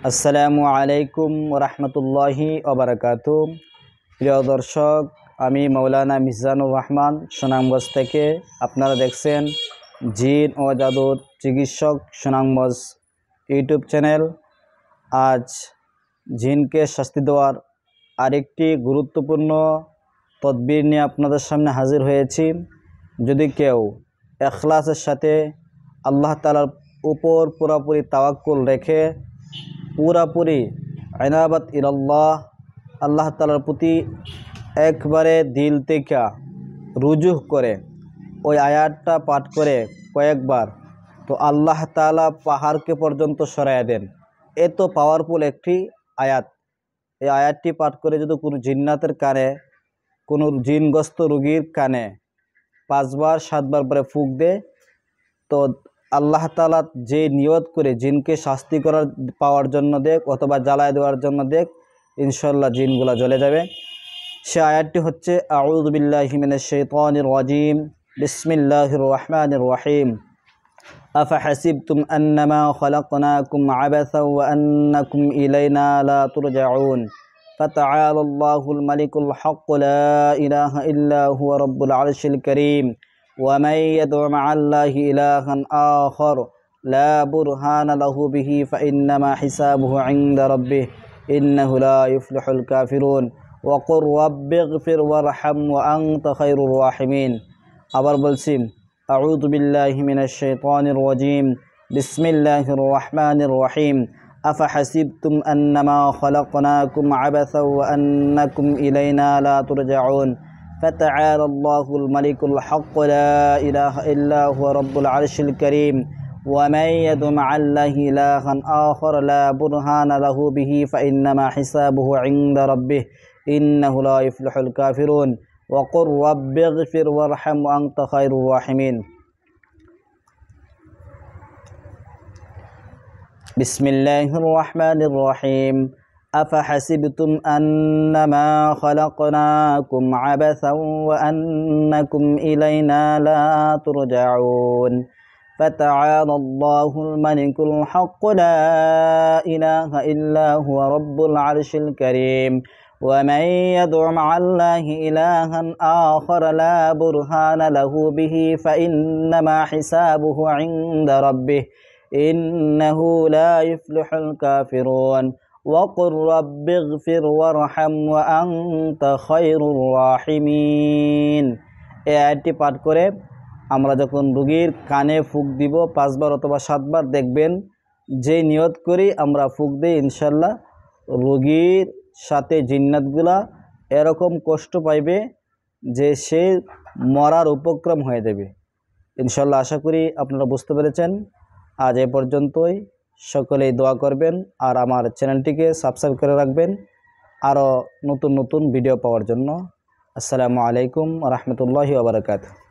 আসসালামু আলাইকুম রহমতুল্লাহি ওবারাকাতু। প্রিয় দর্শক, আমি মৌলানা মিজানুর রহমান সুনামগঞ্জ থেকে। আপনারা দেখছেন জিন ও জাদুর চিকিৎসক সুনামগঞ্জ ইউটিউব চ্যানেল। আজ জিনকে শাস্তি দেওয়ার আরেকটি গুরুত্বপূর্ণ তদবির নিয়ে আপনাদের সামনে হাজির হয়েছি। যদি কেউ ইখলাসের সাথে আল্লাহ তাআলার উপর পুরোপুরি তাওয়াক্কুল রেখে পুরাপুরি ইনাবাত ইলাল্লাহ, আল্লাহ তাআলার প্রতি একবারে দিল থেকে রুজু করে ওই আয়াতটা পাঠ করে কয়েকবার, তো আল্লাহ তাআলা পাহাড়কে পর্যন্ত সরাইয়া দেন। এত পাওয়ারফুল একটি আয়াত। এই আয়াতটি পাঠ করে যদি কোনো জিন্নাতের কানে, কোনো জিনগ্রস্ত রোগীর কানে 5 বার 7 বার করে ফুঁক দেয়, তো আল্লাহ তাআলা যে নিয়ত করে জিনকে শাস্তি করার পাওয়ার জন্য দেখ অথবা জ্বালায় দেওয়ার জন্য দেখ, ইনশাআল্লাহ জিনগুলা জ্বলে যাবে। সে আয়াতটি হচ্ছে আউযু বিল্লাহি মিনাশ শাইতানির রাজিম, বিসমিল্লাহির রহমানির রহিম। আফাহাসিবতুম আন্নামা খালাকনাকুম আবাসাও ওয়া আন্নাকুম ইলাইনা লা তুরজাউন ফাতাআলাল্লাহুল মালিকুল হক লা ইলাহা ইল্লা হুয়া রাব্বুল আরশিল কারীম ومن يدع مع الله إلها آخر لا برهان له به فإنما حسابه عند ربه إنه لا يفلح الكافرون وقل رب اغفر وارحم وأنت خير الراحمين। আবার বলছি, أعوذ بالله من الشيطان الرجيم بسم الله الرحمن الرحيم أفحسبتم أنما خلقناكم عبثا وأنكم إلينا لا ترجعون فتعالى الله الملك الحق لا إله إلا هو رب العرش الكريم ومن يدع مع الله إلها آخر لا برهان له به فإنما حسابه عند ربه إنه لا يفلح الكافرون وقل رب اغفر وارحم وأنت خير الراحمين। بسم الله الرحمن الرحيم أفحسبتم أنما خلقناكم عبثا وأنكم إلينا لا ترجعون فتعالى الله الملك الحق لا إله إلا هو رب العرش الكريم ومن يدع مع الله إلها آخر لا برهان له به فإنما حسابه عند ربه إنه لا يفلح الكافرون وقل رب اغفر وارحم وأنت خير الراحمين। এই আয়াতটি পাঠ করে আমরা যখন রোগীর কানে ফুঁক দিব 5 বার অথবা 7 বার, দেখবেন যে নিয়ত করি আমরা ফুঁক দিই, ইনশাল্লাহ রোগীর সাথে জিন্নাতগুলা এরকম কষ্ট পাইবে যে সে মরার উপক্রম হয়ে যাবে। ইনশাল্লাহ আশা করি আপনারা বুঝতে পেরেছেন। আজ এ পর্যন্তই। সকলেই দোয়া করবেন আর আমার চ্যানেলটিকে সাবস্ক্রাইব করে রাখবেন আরও নতুন নতুন ভিডিও পাওয়ার জন্য। আসসালামু আলাইকুম রহমতুল্লাহি ওয়া বারাকাতুহু।